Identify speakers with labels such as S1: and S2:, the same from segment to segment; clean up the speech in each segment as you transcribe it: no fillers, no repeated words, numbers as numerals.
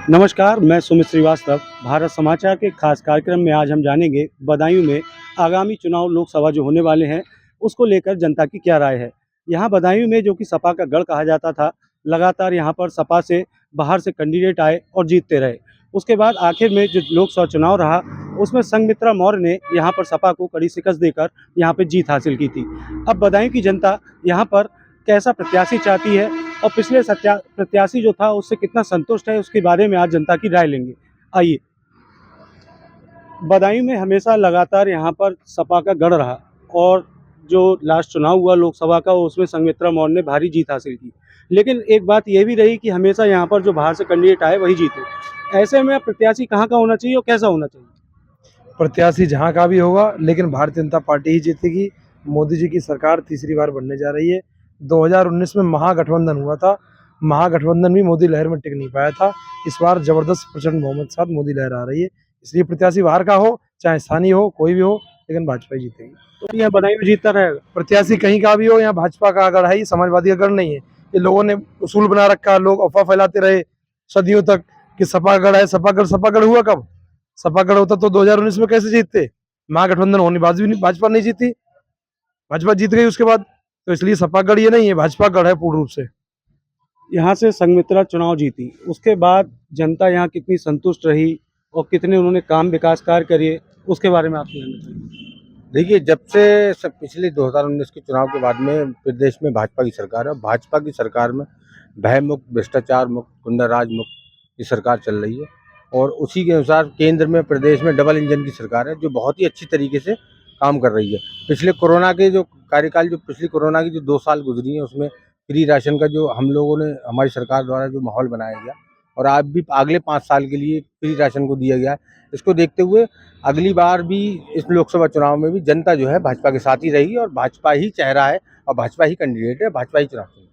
S1: नमस्कार, मैं सुमित श्रीवास्तव। भारत समाचार के खास कार्यक्रम में आज हम जानेंगे बदायूं में आगामी चुनाव लोकसभा जो होने वाले हैं, उसको लेकर जनता की क्या राय है। यहाँ बदायूं में जो कि सपा का गढ़ कहा जाता था, लगातार यहाँ पर सपा से बाहर से कैंडिडेट आए और जीतते रहे। उसके बाद आखिर में जो लोकसभा चुनाव रहा, उसमें संघमित्रा मौर्य ने यहाँ पर सपा को कड़ी शिकस्त देकर यहाँ पर जीत हासिल की थी। अब बदायूं की जनता यहाँ पर कैसा प्रत्याशी चाहती है और पिछले प्रत्याशी जो था उससे कितना संतुष्ट है, उसके बारे में आज जनता की राय लेंगे। आइए। बदायूं में हमेशा लगातार यहाँ पर सपा का गढ़ रहा और जो लास्ट चुनाव हुआ लोकसभा का, उसमें संघमित्रा मौर्य ने भारी जीत हासिल की। लेकिन एक बात यह भी रही कि हमेशा यहाँ पर जो बाहर से कैंडिडेट आए वही जीते। ऐसे में प्रत्याशी कहाँ का होना चाहिए और कैसा होना चाहिए?
S2: प्रत्याशी जहां का भी होगा, लेकिन भारतीय जनता पार्टी ही जीतेगी। मोदी जी की सरकार तीसरी बार बनने जा रही है। 2019 में महागठबंधन हुआ था, महागठबंधन भी मोदी लहर में टिक नहीं पाया था। इस बार जबरदस्त प्रचंड बहुमत के साथ मोदी लहर आ रही है, इसलिए प्रत्याशी बाहर का हो चाहे स्थानीय हो, कोई भी हो, लेकिन भाजपा ही जीतेगी।
S1: तो यह बदायूं में जीतता रहेगा।
S2: प्रत्याशी कहीं का भी हो, यहाँ भाजपा का गढ़ है, ये समाजवादी का गढ़ नहीं है। ये लोगों ने उसूल बना रखा, लोग अफवाह फैलाते रहे सदियों तक कि सपा गढ़ है। सपा गढ़ हुआ कब? सपा गढ़ होता तो 2019 में कैसे जीतते? महागठबंधन होने बाद भी भाजपा नहीं जीती, भाजपा जीत गई उसके बाद। तो इसलिए सपा गढ़ ये नहीं है, भाजपा गढ़ है पूर्ण रूप से।
S1: यहाँ से संघमित्रा चुनाव जीती, उसके बाद जनता यहाँ कितनी संतुष्ट रही और कितने उन्होंने काम विकास कार्य करे, उसके बारे में आप कहना चाहिए।
S3: देखिए, जब से सब पिछले 2019 के चुनाव के बाद में प्रदेश में भाजपा की सरकार है। भाजपा की सरकार में भय मुक्त, भ्रष्टाचार मुक्त, गुंडाराज मुक्त की सरकार चल रही है और उसी के अनुसार केंद्र में प्रदेश में डबल इंजन की सरकार है, जो बहुत ही अच्छी तरीके से काम कर रही है। पिछले कोरोना के जो कार्यकाल, जो पिछली कोरोना की जो 2 साल गुजरी है, उसमें फ्री राशन का जो हम लोगों ने, हमारी सरकार द्वारा जो माहौल बनाया गया और आज भी अगले 5 साल के लिए फ्री राशन को दिया गया है, इसको देखते हुए अगली बार भी इस लोकसभा चुनाव में भी जनता जो है भाजपा के साथ ही रहेगी और भाजपा ही चेहरा है और भाजपा ही कैंडिडेट है, भाजपा ही चुनाव लड़ेगी।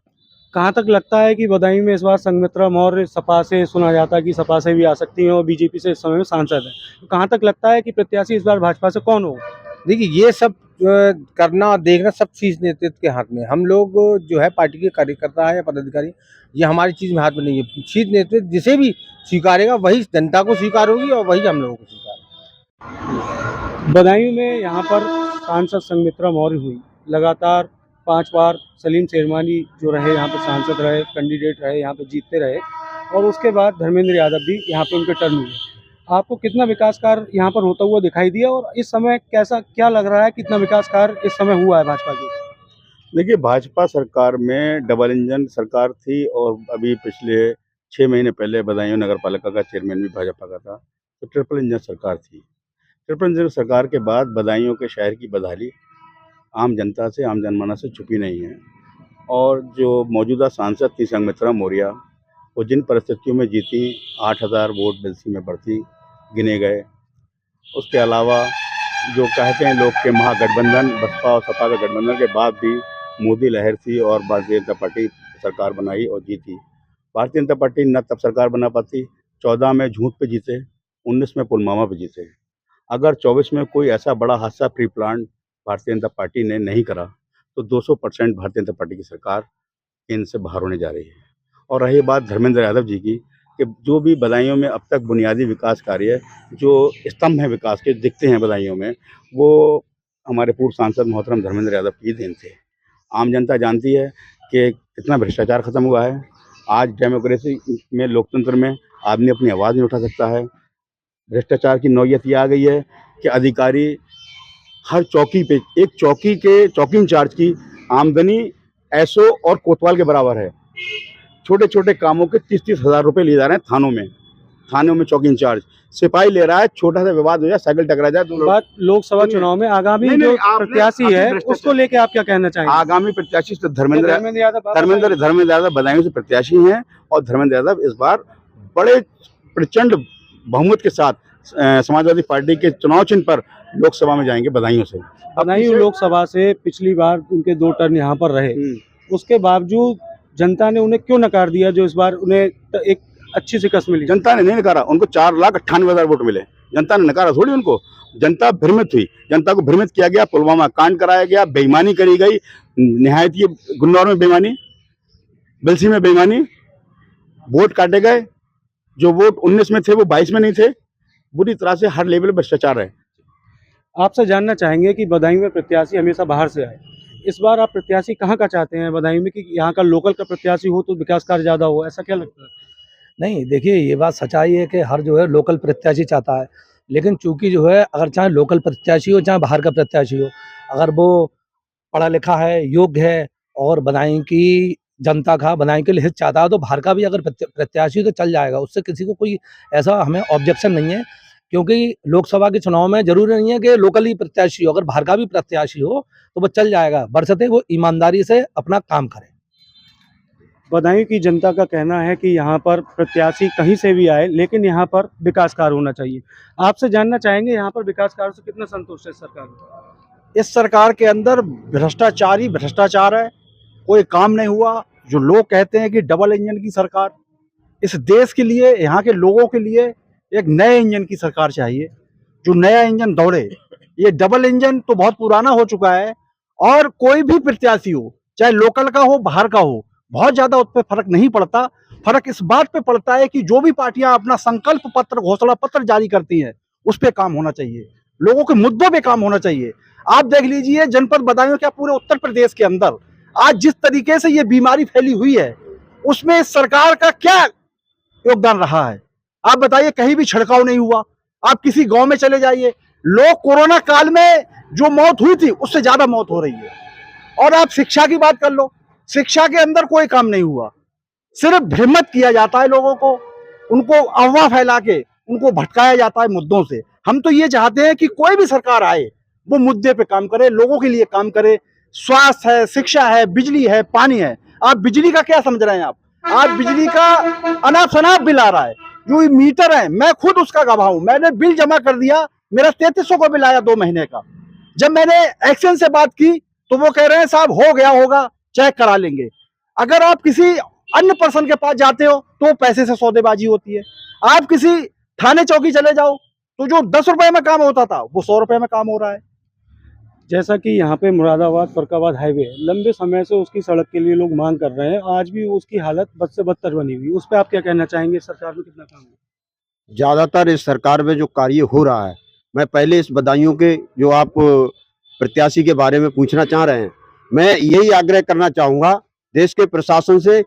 S1: कहाँ तक लगता है कि बदायूं में इस बार संघमित्रा मौर्य, सपा से सुना जाता है कि सपा से भी आ सकती हैं और बीजेपी से इस समय में सांसद है, तो कहाँ तक लगता है कि प्रत्याशी इस बार भाजपा से कौन हो?
S3: देखिए, ये सब करना और देखना सब शीर्ष नेतृत्व के हाथ में। हम लोग जो है पार्टी के कार्यकर्ता है या पदाधिकारी, ये हमारी चीज़ में हाथ में नहीं है। शीर्ष नेतृत्व जिसे भी स्वीकारेगा वही जनता को स्वीकार होगी और वही हम लोगों को स्वीकार।
S1: बदायूं में यहाँ पर सांसद संघमित्रा मौर्य हुई, लगातार 5 बार सलीम शेरवानी जो रहे यहाँ पे सांसद रहे, कैंडिडेट रहे, यहाँ पे जीतते रहे और उसके बाद धर्मेंद्र यादव भी यहाँ पे उनके टर्न हुए। आपको कितना विकास कार्य यहाँ पर होता हुआ दिखाई दिया और इस समय कैसा क्या लग रहा है, कितना विकास कार्य इस समय हुआ है भाजपा की?
S4: देखिए, भाजपा सरकार में डबल इंजन सरकार थी और अभी पिछले 6 महीने पहले बदायूं नगर पालिका का चेयरमैन भी भाजपा का था, तो ट्रिपल इंजन सरकार थी। ट्रिपल इंजन सरकार के बाद बदायूं के शहर की बदहाली आम जनता से, आम जनमानस से छुपी नहीं है और जो मौजूदा सांसद थी संघमित्रा मौर्य, वो जिन परिस्थितियों में जीती, 8,000 वोट बिलसी में बढ़ती गिने गए। उसके अलावा जो कहते हैं लोग के महागठबंधन, बसपा और सपा के गठबंधन के बाद भी मोदी लहर थी और भारतीय जनता पार्टी सरकार बनाई और जीती। भारतीय जनता पार्टी न तब सरकार बना पाती, 14 में झूठ पे जीते, 19 में पुलवामा पे जीते। अगर 24 में कोई ऐसा बड़ा हादसा pre plan Bharatiya Janata party ने नहीं करा, तो 200% भारतीय जनता पार्टी की सरकार केंद्र से बाहर होने जा रही है। और रही बात धर्मेंद्र यादव जी की, कि जो भी बदायूं में अब तक बुनियादी विकास कार्य जो स्तंभ हैं विकास के दिखते हैं बदायूं में, वो हमारे पूर्व सांसद मोहतरम धर्मेंद्र यादव की देन थे। आम जनता जानती है कि कितना भ्रष्टाचार खत्म हुआ है। आज डेमोक्रेसी में, लोकतंत्र में आदमी अपनी आवाज़ नहीं उठा सकता है। भ्रष्टाचार की नौयत ये आ गई है कि अधिकारी हर चौकी पे, एक चौकी इंचार्ज की आमदनी एसओ और कोतवाल के बराबर है। छोटे छोटे कामों के 30-30 हज़ार रुपये लिए जा रहे हैं थानों में चौकी इंचार्ज। सिपाही ले रहा है, छोटा सा विवाद हो जाए, साइकिल टकरा जाए,
S1: बात लोकसभा चुनाव में आगामी जो प्रत्याशी है उसको लेके आप क्या कहना चाहेंगे?
S4: आगामी प्रत्याशी तो धर्मेंद्र यादव बदायूं से प्रत्याशी हैं और धर्मेंद्र यादव इस बार बड़े प्रचंड बहुमत के साथ समाजवादी पार्टी के चुनाव चिन्ह पर लोकसभा में जाएंगे बदायूं से।
S1: बदायूं लोकसभा से पिछली बार उनके 2 टर्न यहाँ पर रहे, उसके बावजूद जनता ने उन्हें क्यों नकार दिया जो इस बार उन्हें एक अच्छी शिकस्त मिली?
S4: जनता ने नहीं नकारा, उनको 4,98,000 वोट मिले। जनता ने नकारा थोड़ी उनको, जनता भ्रमित हुई, जनता को भ्रमित किया गया, पुलवामा कांड कराया गया, बेईमानी करी गई, निहायत ये गुन्नौर में बेईमानी, बिलसी में बेईमानी, वोट काटे गए, जो वोट 19 में थे वो 22 में नहीं थे। बुरी तरह से हर लेवल पर भ्रष्टाचार है।
S1: आपसे जानना चाहेंगे कि बदायूं में प्रत्याशी हमेशा बाहर से आए, इस बार आप प्रत्याशी कहाँ का चाहते हैं बदायूं में, कि यहाँ का लोकल का प्रत्याशी हो तो विकास कार्य ज़्यादा हो, ऐसा क्या लगता है?
S2: नहीं, देखिए ये बात सच्चाई है कि हर जो है लोकल प्रत्याशी चाहता है, लेकिन चूंकि जो है अगर चाहे लोकल प्रत्याशी हो चाहे बाहर का प्रत्याशी हो, अगर वो पढ़ा लिखा है, योग्य है और बदायूं की जनता का बदायूं के लिए हित चाहता है, तो बाहर का भी अगर प्रत्याशी तो चल जाएगा, उससे किसी को कोई ऐसा हमें ऑब्जेक्शन नहीं है। क्योंकि लोकसभा के चुनाव में जरूरी नहीं है कि लोकल ही प्रत्याशी हो, अगर बाहर का भी प्रत्याशी हो तो वो चल जाएगा, बशर्ते वो ईमानदारी से अपना काम करे।
S1: बदायूं की जनता का कहना है कि यहाँ पर प्रत्याशी कहीं से भी आए, लेकिन यहाँ पर विकास कार्य होना चाहिए। आपसे जानना चाहेंगे यहाँ पर विकास कार्य से कितना संतुष्ट है सरकार?
S5: इस सरकार के अंदर भ्रष्टाचार ही भ्रष्टाचार है, कोई काम नहीं हुआ। जो लोग कहते हैं कि डबल इंजन की सरकार, इस देश के लिए, यहाँ के लोगों के लिए एक नए इंजन की सरकार चाहिए, जो नया इंजन दौड़े। ये डबल इंजन तो बहुत पुराना हो चुका है, और कोई भी प्रत्याशी हो, चाहे लोकल का हो बाहर का हो, बहुत ज्यादा उस पर फर्क नहीं पड़ता। फर्क इस बात पे पड़ता है कि जो भी पार्टियां अपना संकल्प पत्र, घोषणा पत्र जारी करती हैं, उस पर काम होना चाहिए, लोगों के मुद्दों पे काम होना चाहिए। आप देख लीजिए जनपद बदायूं, क्या पूरे उत्तर प्रदेश के अंदर आज जिस तरीके से ये बीमारी फैली हुई है, उसमें सरकार का क्या योगदान रहा है? आप बताइए, कहीं भी छिड़काव नहीं हुआ। आप किसी गांव में चले जाइए, लोग कोरोना काल में जो मौत हुई थी उससे ज्यादा मौत हो रही है। और आप शिक्षा की बात कर लो, शिक्षा के अंदर कोई काम नहीं हुआ, सिर्फ भ्रमित किया जाता है लोगों को, उनको अफवाह फैला के उनको भटकाया जाता है मुद्दों से। हम तो ये चाहते हैं कि कोई भी सरकार आए वो मुद्दे पे काम करे, लोगों के लिए काम करे। स्वास्थ्य है, शिक्षा है, बिजली है, पानी है। आप बिजली का क्या समझ रहे हैं? आप बिजली का अनाप शनाप बिल आ रहा है, जो मीटर है, मैं खुद उसका गवाह हूं। मैंने बिल जमा कर दिया, मेरा 3300 का बिल आया 2 महीने का। जब मैंने एक्शन से बात की तो वो कह रहे हैं साहब हो गया होगा, चेक करा लेंगे। अगर आप किसी अन्य पर्सन के पास जाते हो तो पैसे से सौदेबाजी होती है। आप किसी थाने चौकी चले जाओ तो जो 10 रुपए में काम होता था वो 100 रुपए में काम हो रहा है।
S1: जैसा कि यहाँ पे मुरादाबाद फरक्काबाद हाईवे है, लंबे समय से उसकी सड़क के लिए लोग मांग कर रहे हैं, आज भी उसकी हालत बद से बदतर बनी हुई है। उस पर आप क्या कहना चाहेंगे? सरकार में कितना काम है?
S6: ज़्यादातर इस सरकार में जो कार्य हो रहा है, मैं पहले इस बदायूं के जो आप प्रत्याशी के बारे में पूछना चाह रहे हैं, मैं यही आग्रह करना चाहूँगा देश के प्रशासन से।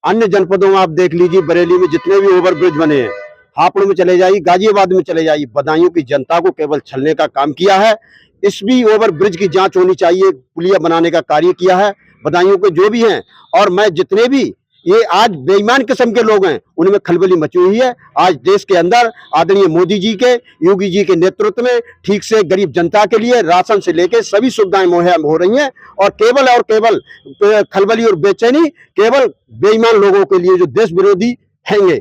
S6: अन्य जनपदों में आप देख लीजिए, बरेली में जितने भी ओवरब्रिज बने हैं, हापुड़ में चले जाइए, गाजियाबाद में चले जाइए, बदायूं की जनता को केवल छलने का काम किया है। इस भी ओवरब्रिज की जांच होनी चाहिए, पुलिया बनाने का कार्य किया है बदायूं के जो भी हैं। और मैं जितने भी ये आज बेईमान किस्म के लोग हैं उनमें खलबली मची हुई है। आज देश के अंदर आदरणीय मोदी जी के, योगी जी के नेतृत्व में ठीक से गरीब जनता के लिए राशन से लेकर सभी सुविधाएं मुहैया हो रही हैं, और केवल खलबली और बेचैनी केवल बेईमान लोगों के लिए जो देश विरोधी हैंगे।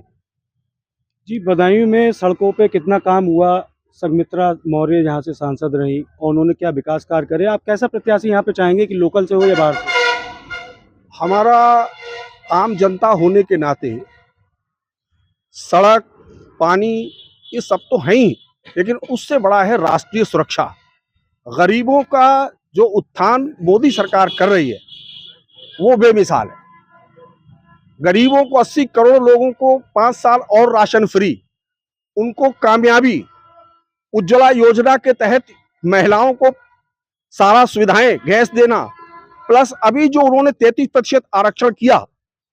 S1: जी, बदायूं में सड़कों पे कितना काम हुआ? संघमित्रा मौर्य यहाँ से सांसद रही और उन्होंने क्या विकास कार्य करे? आप कैसा प्रत्याशी यहाँ पे चाहेंगे, कि लोकल से हो या बाहर से?
S5: हमारा आम जनता होने के नाते सड़क, पानी ये सब तो है ही, लेकिन उससे बड़ा है राष्ट्रीय सुरक्षा। गरीबों का जो उत्थान मोदी सरकार कर रही है वो बेमिसाल है। गरीबों को 80 करोड़ लोगों को 5 साल और राशन फ्री, उनको कामयाबी उज्ज्वला योजना के तहत महिलाओं को सारा सुविधाएं, गैस देना, प्लस अभी जो उन्होंने 33% आरक्षण किया,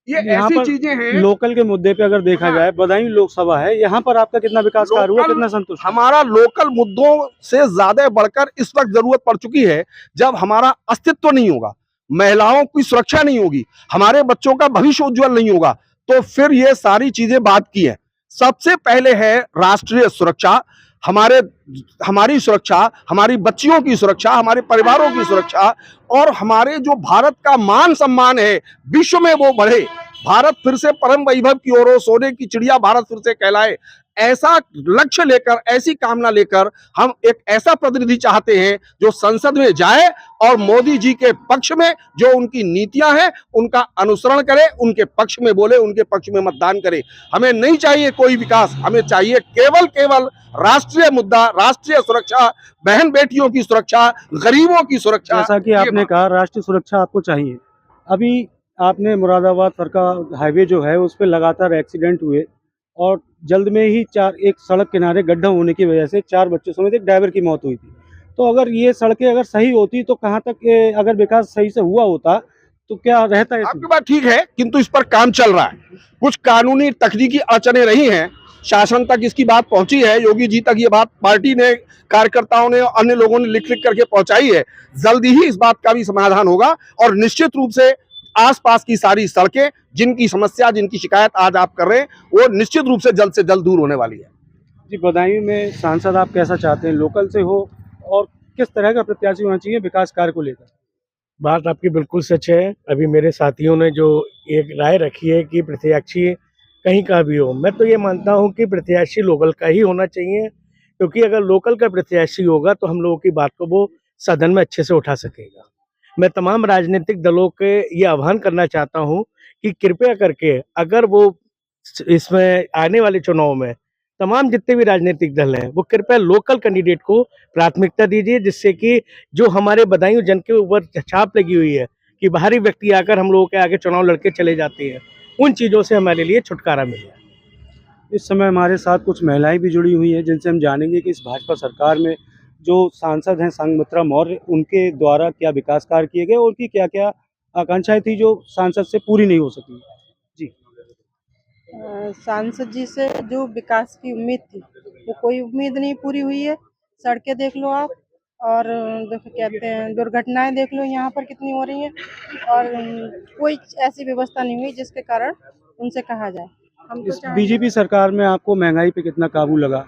S5: ये
S1: यहाँ
S5: ऐसी
S1: पर
S5: चीजें हैं।
S1: लोकल के मुद्दे पे अगर देखा जाए, बदायूं लोकसभा है, यहाँ पर आपका कितना विकास कार्य हुआ,
S5: लोकल-
S1: कितना संतुष्ट?
S5: हमारा लोकल मुद्दों से ज्यादा बढ़कर इस वक्त जरूरत पड़ चुकी है, जब हमारा अस्तित्व नहीं होगा, महिलाओं की सुरक्षा नहीं होगी, हमारे बच्चों का भविष्य उज्जवल नहीं होगा, तो फिर ये सारी चीजें बात की है। सबसे पहले है राष्ट्रीय सुरक्षा, हमारी सुरक्षा, हमारी बच्चियों की सुरक्षा, हमारे परिवारों की सुरक्षा, और हमारे जो भारत का मान सम्मान है विश्व में वो बढ़े, भारत फिर से परम वैभव की ओर हो, सोने की चिड़िया भारत फिर से कहलाए। ऐसा लक्ष्य लेकर, ऐसी कामना लेकर हम एक ऐसा प्रतिनिधि चाहते हैं जो संसद में जाए और मोदी जी के पक्ष में जो उनकी नीतियां हैं उनका अनुसरण करे, उनके पक्ष में बोले, उनके पक्ष में मतदान करे। हमें नहीं चाहिए कोई विकास, हमें चाहिए केवल राष्ट्रीय मुद्दा, राष्ट्रीय सुरक्षा, बहन बेटियों की सुरक्षा, गरीबों की सुरक्षा।
S1: जैसा कि आपने कहा राष्ट्रीय सुरक्षा आपको चाहिए, अभी आपने मुरादाबाद फरक्का हाईवे जो है उस पर लगातार एक्सीडेंट हुए और जल्द में ही एक सड़क किनारे गड्ढा होने की वजह से 4 बच्चों समेत एक ड्राइवर की मौत हुई थी। तो अगर ये सड़कें अगर सही होती तो कहाँ तक अगर विकास सही से हुआ होता तो क्या रहता है
S7: आपकी
S1: इसमें?
S7: बात ठीक है, किंतु इस पर काम चल रहा है। कुछ कानूनी तकनीकी अड़चने रही हैं, शासन तक इसकी बात पहुंची है, योगी जी तक ये बात पार्टी ने, कार्यकर्ताओं ने, अन्य लोगों ने लिख लिख करके पहुंचाई है। जल्दी ही इस बात का भी समाधान होगा और निश्चित रूप से आसपास की सारी सड़कें, जिनकी समस्या, जिनकी शिकायत आज आप कर रहे हैं, वो निश्चित रूप से जल्द दूर होने वाली है।
S1: जी, बदायूं में सांसद आप कैसा चाहते हैं, लोकल से हो और किस तरह का प्रत्याशी होना चाहिए विकास कार्य को लेकर?
S8: बात आपकी बिल्कुल सच है। अभी मेरे साथियों ने जो एक राय रखी है कि प्रत्याशी कहीं का भी हो, मैं तो ये मानता हूँ कि प्रत्याशी लोकल का ही होना चाहिए, क्योंकि अगर लोकल का प्रत्याशी होगा तो हम लोगों की बात को वो सदन में अच्छे से उठा सकेगा। मैं तमाम राजनीतिक दलों के ये आह्वान करना चाहता हूँ कि कृपया करके अगर वो इसमें आने वाले चुनाव में तमाम जितने भी राजनीतिक दल हैं वो कृपया लोकल कैंडिडेट को प्राथमिकता दीजिए, जिससे कि जो हमारे बदायूं जन के ऊपर छाप लगी हुई है कि बाहरी व्यक्ति आकर हम लोगों के आगे चुनाव लड़के चले जाते हैं, उन चीज़ों से हमारे लिए छुटकारा मिल जाए।
S1: इस समय हमारे साथ कुछ महिलाएं भी जुड़ी हुई हैं जिनसे हम जानेंगे कि इस भाजपा सरकार में जो सांसद हैं संघमित्रा मौर्य, उनके द्वारा क्या विकास कार्य किए गए और उनकी क्या क्या आकांक्षाएं थी जो सांसद से पूरी नहीं हो सकी। जी,
S9: सांसद जी से जो विकास की उम्मीद थी वो कोई उम्मीद नहीं पूरी हुई है। सड़कें देख लो आप, और देखो कहते हैं दुर्घटनाएं देख लो यहाँ पर कितनी हो रही हैं, और कोई ऐसी व्यवस्था नहीं हुई जिसके कारण उनसे कहा जाए। हम तो
S1: इस
S9: चाहेंगे
S1: बीजेपी सरकार में आपको महंगाई पे कितना काबू लगा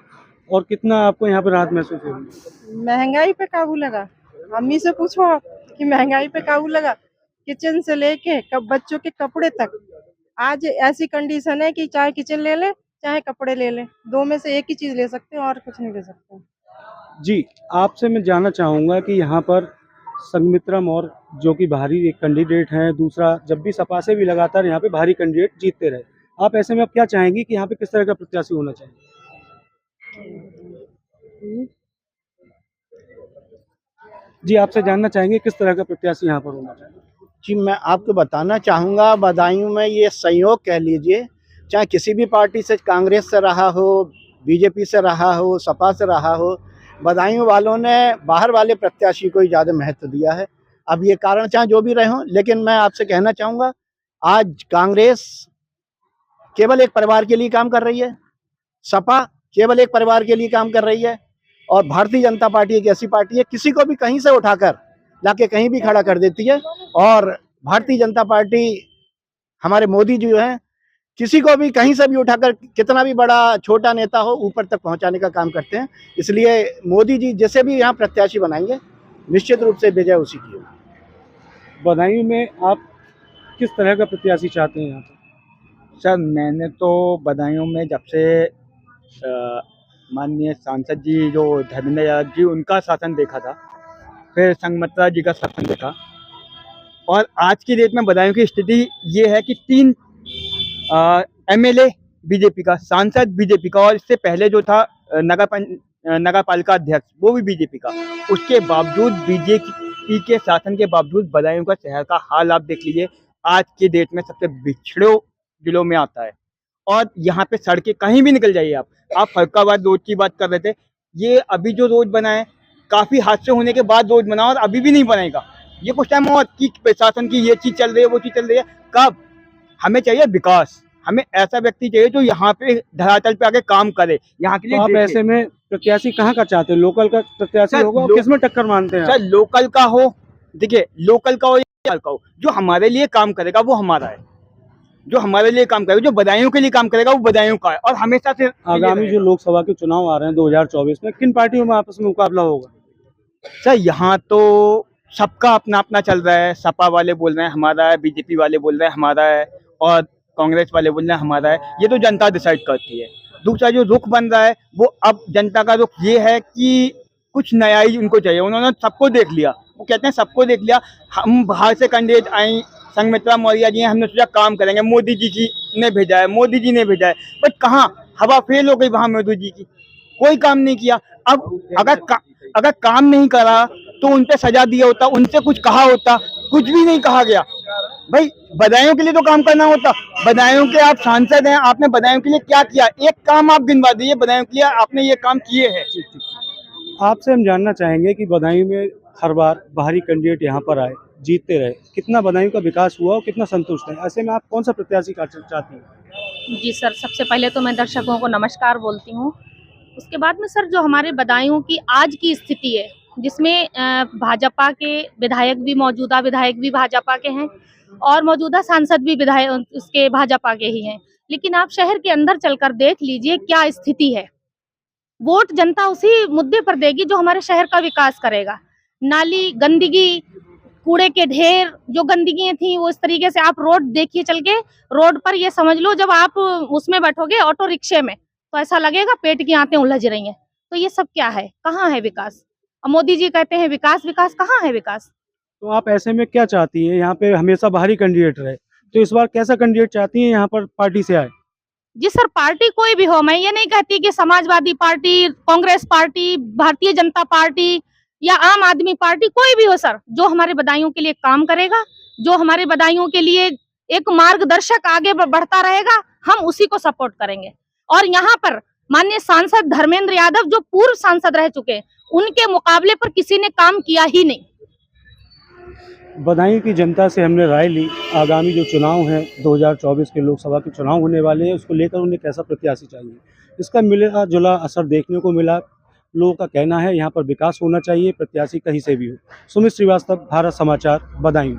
S1: और कितना आपको यहाँ पर राहत महसूस हुई?
S9: महंगाई पे काबू लगा। अम्मी से पूछो आप कि महंगाई पे काबू लगा। किचन से लेके कब बच्चों के कपड़े तक, आज ऐसी कंडीशन है कि चाहे किचन ले ले चाहे कपड़े ले ले, दो में से एक ही चीज ले सकते हैं और कुछ नहीं ले सकते।
S1: जी, आपसे मैं जानना चाहूँगा कि यहाँ पर संघमित्रा मौर्य जो कि बाहरी एक कैंडिडेट हैं, दूसरा जब भी सपा से भी लगातार यहाँ पे बाहरी कैंडिडेट जीतते रहे, आप ऐसे में आप क्या चाहेंगी कि यहाँ पे किस तरह का प्रत्याशी होना चाहिए? जी, आपसे जानना चाहेंगे किस तरह का प्रत्याशी यहाँ पर होना चाहिए?
S5: जी, मैं आपको बताना चाहूँगा, बदायूं में ये संयोग कह लीजिए, चाहे किसी भी पार्टी से, कांग्रेस से रहा हो, बीजेपी से रहा हो, सपा से रहा हो, बदायूं वालों ने बाहर वाले प्रत्याशी को ही ज़्यादा महत्व दिया है। अब ये कारण चाहे जो भी रहे हों, लेकिन मैं आपसे कहना चाहूँगा, आज कांग्रेस केवल एक परिवार के लिए काम कर रही है, सपा केवल एक परिवार के लिए काम कर रही है, और भारतीय जनता पार्टी एक ऐसी पार्टी है किसी को भी कहीं से उठाकर लाके कहीं भी खड़ा कर देती है। और भारतीय जनता पार्टी, हमारे मोदी जी हैं, किसी को भी कहीं से भी उठाकर, कितना भी बड़ा छोटा नेता हो, ऊपर तक पहुंचाने का काम करते हैं। इसलिए मोदी जी जैसे भी यहाँ प्रत्याशी बनाएंगे, निश्चित रूप से विजय उसी की होगी।
S1: बदायूं में आप किस तरह का प्रत्याशी चाहते हैं यहाँ पर?
S10: सर, मैंने तो बदायूं में जब से माननीय सांसद जी जो धर्मेंद्र यादव जी, उनका शासन देखा था, फिर संघमित्रा जी का शासन देखा, और आज की डेट में बदायूं की स्थिति ये है कि 3 एमएलए बीजेपी का, सांसद बीजेपी का, और इससे पहले जो था नगर पालिका अध्यक्ष वो भी बीजेपी का। उसके बावजूद, बीजेपी के शासन के बावजूद, बदायूं का शहर का हाल आप देख लीजिए, आज की डेट में सबसे पिछड़े जिलों में आता है। और यहाँ पे सड़कें कहीं भी निकल जाइए आप फरुखाबाद रोड की बात कर रहे थे, ये अभी जो रोड बना है काफ़ी हादसे होने के बाद रोड बना और अभी भी नहीं बनेगा। ये कुछ टाइम और कि प्रशासन की ये चीज़ चल रही है, वो चीज़ चल रही है, कब? हमें चाहिए विकास, हमें ऐसा व्यक्ति चाहिए जो यहाँ पे धरातल पे आके काम करे, यहाँ के लिए।
S1: तो आप ऐसे में प्रत्याशी कहाँ का चाहते हैं? लोकल का प्रत्याशी होगा और किसमें टक्कर मानते हैं?
S10: सर, लोकल का हो, देखिए लोकल का हो या लोकल का हो, जो हमारे लिए काम करेगा वो हमारा है, जो हमारे लिए काम करेगा, जो बदायूं के लिए काम करेगा वो बदायूं का है। और हमेशा से
S1: आगामी जो लोकसभा के चुनाव आ रहे हैं 2024 में, किन पार्टियों में आपस में मुकाबला होगा?
S10: सर, यहाँ तो सबका अपना अपना चल रहा है। सपा वाले बोल रहे हैं हमारा है, बीजेपी वाले बोल रहे हैं हमारा है, और कांग्रेस वाले बोल रहे हैं हमारा है। ये तो जनता डिसाइड करती है। दूसरा जो रुख बन रहा है, वो अब जनता का रुख ये है कि कुछ नया ही उनको चाहिए। उन्होंने सबको देख लिया, वो कहते हैं सबको देख लिया, हम बाहर से कैंडिडेट आए, संघमित्रा मौर्य जी हैं, हमने सोचा काम करेंगे, मोदी जी ने भेजा है, मोदी जी ने भेजा है, बट कहाँ, हवा फेल हो गई वहाँ मोदी जी की, कोई काम नहीं किया। अब अगर काम नहीं करा तो उन पे सजा दिया होता, उनसे कुछ कहा होता, कुछ भी नहीं कहा गया। भाई बदायूं के लिए तो काम करना होता। बदायूं के आप सांसद हैं, आपने बदायूं के लिए क्या किया? एक काम आप गिनवा दीजिए बदायूं के लिए आपने ये काम किए हैं।
S1: आपसे हम जानना चाहेंगे कि बदायूं में हर बार बाहरी कैंडिडेट यहाँ पर आए, जीतते रहे, कितना बदायूं का विकास हुआ और कितना संतुष्ट है? ऐसे में आप कौन सा प्रत्याशी का चाहती हैं?
S11: जी सर, सबसे पहले तो मैं दर्शकों को नमस्कार बोलती हूँ। उसके बाद में सर, जो हमारे बदायूं की आज की स्थिति है, जिसमें भाजपा के विधायक भी, मौजूदा विधायक भी भाजपा के हैं और मौजूदा सांसद भी विधायक उसके भाजपा के ही हैं, लेकिन आप शहर के अंदर चलकर देख लीजिए क्या स्थिति है। वोट जनता उसी मुद्दे पर देगी जो हमारे शहर का विकास करेगा। नाली, गंदगी, कूड़े के ढेर, जो गंदगी थी वो इस तरीके से आप रोड देखिए चल के, रोड पर ये समझ लो जब आप उसमें बैठोगे ऑटो रिक्शे में तो ऐसा लगेगा पेट की आंतें उलझ रही हैं। तो ये सब क्या है? कहाँ है विकास? अब मोदी जी कहते हैं विकास, विकास कहाँ है विकास?
S1: तो आप ऐसे में क्या चाहती हैं? यहाँ पे हमेशा बाहरी कैंडिडेट रहे, तो इस बार कैसा कैंडिडेट चाहती हैं यहाँ पर पार्टी से आए?
S11: जी सर, पार्टी कोई भी हो, मैं ये नहीं कहती कि Samajwadi party, Congress party, Bharatiya Janata party या आम आदमी पार्टी, कोई भी हो सर, जो हमारे बदायूं के लिए काम करेगा, जो हमारे बदायूं के लिए एक मार्गदर्शक आगे बढ़ता रहेगा, हम उसी को सपोर्ट करेंगे। और यहाँ पर माननीय सांसद धर्मेंद्र यादव जो पूर्व सांसद रह चुके हैं, उनके मुकाबले पर किसी ने काम किया ही नहीं।
S1: बदायूं की जनता से हमने राय ली। आगामी जो चुनाव हैं 2024 के लोकसभा के चुनाव होने वाले हैं, उसको लेकर उन्हें कैसा प्रत्याशी चाहिए, इसका मिला जुला असर देखने को मिला। लोगों का कहना है यहाँ पर विकास होना चाहिए, प्रत्याशी कहीं से भी हो। सुमित श्रीवास्तव, भारत समाचार, बदायूं।